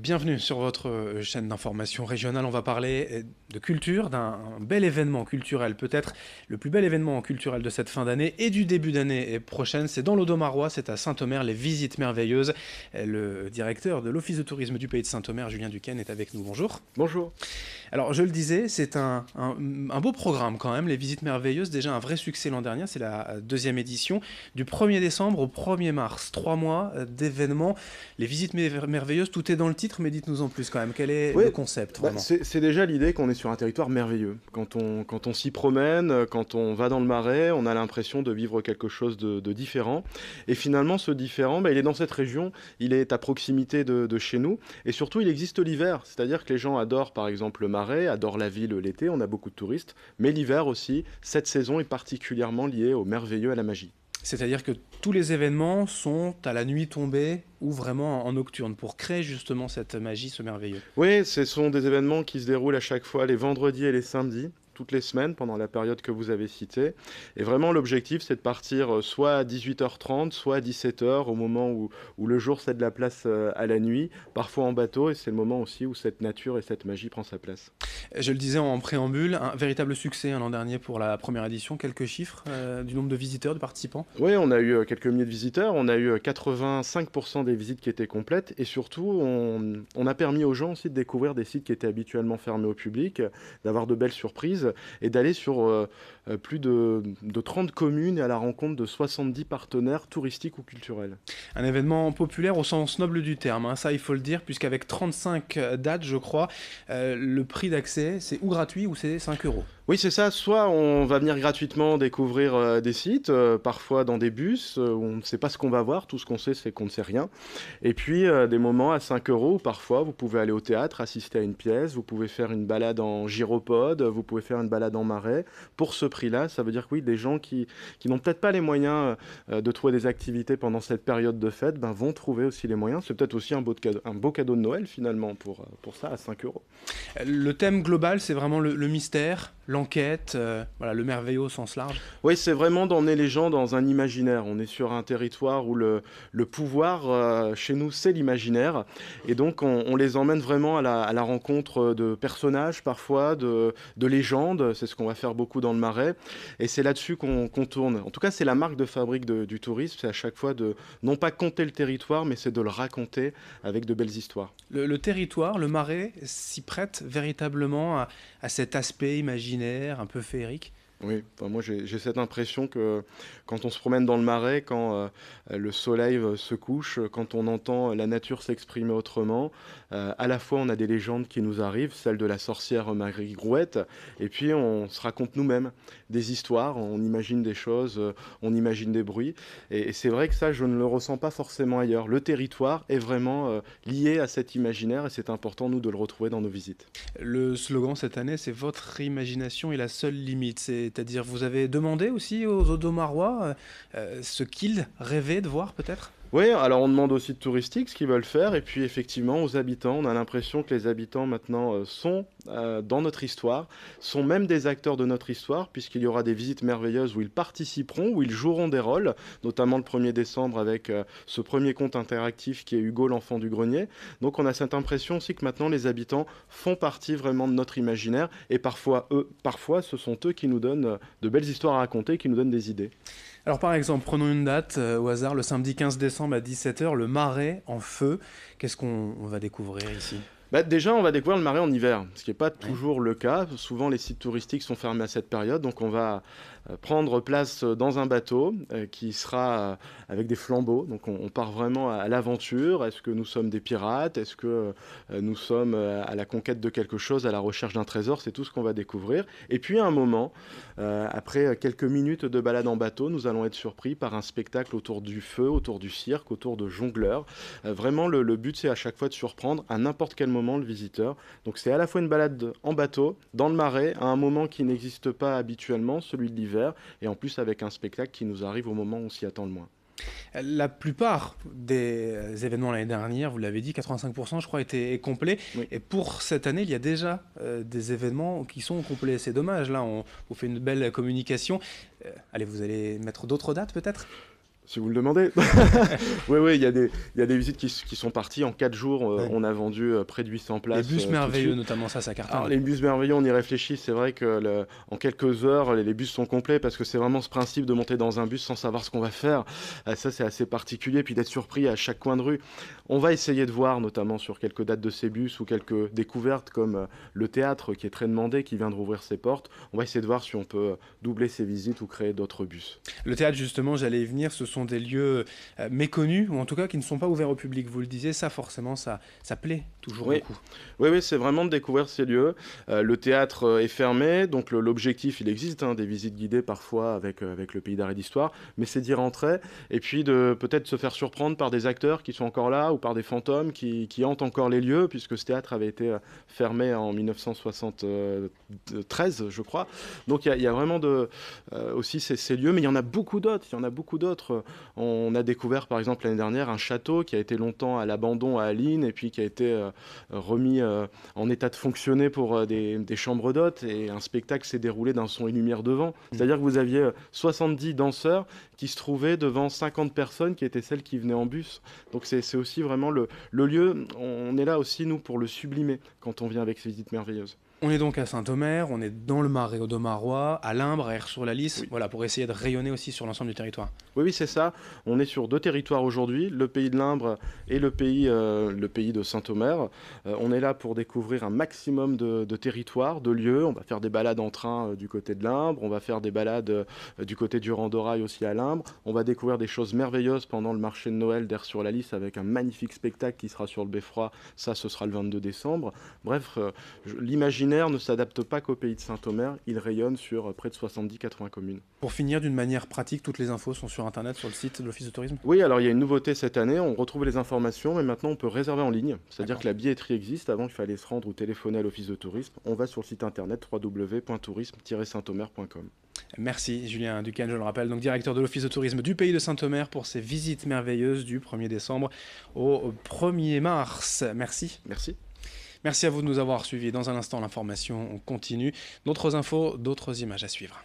Bienvenue sur votre chaîne d'information régionale. On va parler de culture, d'un bel événement culturel, peut-être le plus bel événement culturel de cette fin d'année et du début d'année prochaine. C'est dans l'Audomarois, c'est à Saint-Omer, les Visites Merveilleuses. Le directeur de l'Office de tourisme du pays de Saint-Omer, Julien Duquesne, est avec nous. Bonjour. Bonjour. Alors, je le disais, c'est un beau programme quand même, les Visites Merveilleuses. Déjà un vrai succès l'an dernier, c'est la deuxième édition. Du 1er décembre au 1er mars, 3 mois d'événements. Les Visites Merveilleuses, tout est dans le titre, mais dites-nous en plus quand même. Quel est Oui, le concept vraiment? c'est déjà l'idée qu'on est sur un territoire merveilleux. Quand on s'y promène, quand on va dans le Marais, on a l'impression de vivre quelque chose de différent. Et finalement, ce différent, il est dans cette région, il est à proximité de chez nous. Et surtout, il existe l'hiver. C'est-à-dire que les gens adorent par exemple le Marais, adorent la ville l'été, on a beaucoup de touristes. Mais l'hiver aussi, cette saison est particulièrement liée au merveilleux, à la magie. C'est-à-dire que tous les événements sont à la nuit tombée ou vraiment en nocturne pour créer justement cette magie, ce merveilleux. Oui, ce sont des événements qui se déroulent à chaque fois les vendredis et les samedis, toutes les semaines pendant la période que vous avez citée. Et vraiment, l'objectif, c'est de partir soit à 18h30, soit à 17h, au moment où le jour cède la place à la nuit, parfois en bateau, et c'est le moment aussi où cette nature et cette magie prend sa place. Je le disais en préambule, un véritable succès l'an dernier pour la première édition. Quelques chiffres du nombre de visiteurs, de participants? Oui, on a eu quelques milliers de visiteurs, on a eu 85% des visites qui étaient complètes, et surtout, on a permis aux gens aussi de découvrir des sites qui étaient habituellement fermés au public, d'avoir de belles surprises, et d'aller sur plus de 30 communes et à la rencontre de 70 partenaires touristiques ou culturels. Un événement populaire au sens noble du terme, hein, ça il faut le dire, puisqu'avec 35 dates, je crois, le prix d'accès, c'est ou gratuit ou c'est 5 euros. Oui, c'est ça. Soit on va venir gratuitement découvrir des sites, parfois dans des bus, où on ne sait pas ce qu'on va voir. Tout ce qu'on sait, c'est qu'on ne sait rien. Et puis, des moments à 5 euros où parfois, vous pouvez aller au théâtre, assister à une pièce, vous pouvez faire une balade en gyropode, vous pouvez faire une balade en marais. Pour ce prix-là, ça veut dire que oui, des gens qui n'ont peut-être pas les moyens de trouver des activités pendant cette période de fête, vont trouver aussi les moyens. C'est peut-être aussi un beau cadeau de Noël, finalement, pour ça, à 5 euros. Le thème global, c'est vraiment le mystère, l'enquête, voilà, le merveilleux au sens large. Oui, c'est vraiment d'emmener les gens dans un imaginaire. On est sur un territoire où le pouvoir, chez nous, c'est l'imaginaire. Et donc, on les emmène vraiment à la rencontre de personnages, parfois, de légendes. C'est ce qu'on va faire beaucoup dans le Marais. Et c'est là-dessus qu'on tourne. En tout cas, c'est la marque de fabrique du tourisme. C'est à chaque fois de, non pas compter le territoire, mais c'est de le raconter avec de belles histoires. Le territoire, le Marais, s'y prête véritablement à cet aspect imaginaire, un peu féerique. Oui, enfin, moi j'ai cette impression que quand on se promène dans le Marais, quand le soleil se couche, quand on entend la nature s'exprimer autrement, à la fois on a des légendes qui nous arrivent, celle de la sorcière Marie Grouette, et puis on se raconte nous-mêmes des histoires, on imagine des choses, on imagine des bruits, et c'est vrai que ça je ne le ressens pas forcément ailleurs. Le territoire est vraiment lié à cet imaginaire et c'est important nous de le retrouver dans nos visites. Le slogan cette année, c'est votre imagination est la seule limite. C'est-à-dire, vous avez demandé aussi aux Audomarois ce qu'ils rêvaient de voir peut-être? Oui, alors on demande aussi de touristique ce qu'ils veulent faire, et puis effectivement aux habitants, on a l'impression que les habitants maintenant sont dans notre histoire, sont même des acteurs de notre histoire, puisqu'il y aura des visites merveilleuses où ils participeront, où ils joueront des rôles, notamment le 1er décembre avec ce premier conte interactif qui est Hugo l'enfant du grenier. Donc on a cette impression aussi que maintenant les habitants font partie vraiment de notre imaginaire, et parfois ce sont eux qui nous donnent de belles histoires à raconter, qui nous donnent des idées. Alors par exemple, prenons une date au hasard, le samedi 15 décembre à 17h, le Marais en feu. Qu'est-ce qu'on va découvrir ici? Déjà, on va découvrir le Marais en hiver, ce qui n'est pas Oui. toujours le cas. Souvent, les sites touristiques sont fermés à cette période, donc on va prendre place dans un bateau qui sera avec des flambeaux. Donc on part vraiment à l'aventure. Est-ce que nous sommes des pirates? Est-ce que nous sommes à la conquête de quelque chose, à la recherche d'un trésor? C'est tout ce qu'on va découvrir. Et puis à un moment, après quelques minutes de balade en bateau, nous allons être surpris par un spectacle autour du feu, autour du cirque, autour de jongleurs. Vraiment, le but, c'est à chaque fois de surprendre à n'importe quel moment le visiteur. Donc c'est à la fois une balade en bateau, dans le Marais, à un moment qui n'existe pas habituellement, celui de l'hiver, et en plus avec un spectacle qui nous arrive au moment où on s'y attend le moins. La plupart des événements l'année dernière, vous l'avez dit, 85% je crois étaient complets. Oui. Et pour cette année, il y a déjà des événements qui sont complets. C'est dommage, là, on fait une belle communication. Allez, vous allez mettre d'autres dates peut-être? Si vous le demandez. Oui, oui, il y a des visites qui sont parties en 4 jours. Ouais. On a vendu près de 800 Les places bus tout de merveilleux, suite. notamment, ça Alors, cartonne. les bus merveilleux, on y réfléchit. C'est vrai que en quelques heures, les bus sont complets parce que c'est vraiment ce principe de monter dans un bus sans savoir ce qu'on va faire. Ça, c'est assez particulier. Puis d'être surpris à chaque coin de rue. On va essayer de voir, notamment sur quelques dates de ces bus ou quelques découvertes comme le théâtre qui est très demandé, qui vient de rouvrir ses portes. On va essayer de voir si on peut doubler ces visites ou créer d'autres bus. Le théâtre, justement, j'allais y venir, ce sont des lieux méconnus, ou en tout cas qui ne sont pas ouverts au public. Vous le disiez, ça forcément, ça plaît toujours Oui, beaucoup. oui, oui, c'est vraiment de découvrir ces lieux. Le théâtre est fermé, donc l'objectif, il existe, hein, des visites guidées parfois avec le Pays d'art et d'histoire, mais c'est d'y rentrer et puis de peut-être se faire surprendre par des acteurs qui sont encore là ou par des fantômes qui hantent encore les lieux, puisque ce théâtre avait été fermé en 1973, je crois. Donc il y a vraiment aussi ces lieux, mais il y en a beaucoup d'autres. Il y en a beaucoup d'autres. On a découvert par exemple l'année dernière un château qui a été longtemps à l'abandon à Allines et puis qui a été remis en état de fonctionner pour des chambres d'hôtes, et un spectacle s'est déroulé d'un son et lumière devant. C'est-à-dire que vous aviez 70 danseurs qui se trouvaient devant 50 personnes qui étaient celles qui venaient en bus. Donc c'est aussi vraiment le lieu, on est là aussi nous pour le sublimer quand on vient avec ces visites merveilleuses. On est donc à Saint-Omer, on est dans le Marais Audomarois, à Limbre, à Aire-sur-la-Lys, Oui. voilà, pour essayer de rayonner aussi sur l'ensemble du territoire. Oui, oui, c'est ça. On est sur 2 territoires aujourd'hui, le pays de l'Imbre et le pays de Saint-Omer. On est là pour découvrir un maximum de territoires, de lieux. On va faire des balades en train du côté de l'Imbre, on va faire des balades du côté du Randorail aussi à l'Imbre. On va découvrir des choses merveilleuses pendant le marché de Noël d'Aire-sur-la-Lys avec un magnifique spectacle qui sera sur le Beffroi. Ça, ce sera le 22 décembre. Bref, l'imaginaire ne s'adapte pas qu'au pays de Saint-Omer, il rayonne sur près de 70-80 communes. Pour finir, d'une manière pratique, toutes les infos sont sur Internet, sur le site de l'Office de tourisme. Oui, alors il y a une nouveauté cette année, on retrouve les informations, mais maintenant on peut réserver en ligne. C'est-à-dire D'accord. que la billetterie existe, avant il fallait se rendre ou téléphoner à l'Office de tourisme. On va sur le site internet www.tourisme-saint-omer.com. Merci Julien Ducan, je le rappelle, donc directeur de l'Office de tourisme du pays de Saint-Omer pour ces visites merveilleuses du 1er décembre au 1er mars. Merci. Merci. Merci à vous de nous avoir suivis. Dans un instant, l'information continue. D'autres infos, d'autres images à suivre.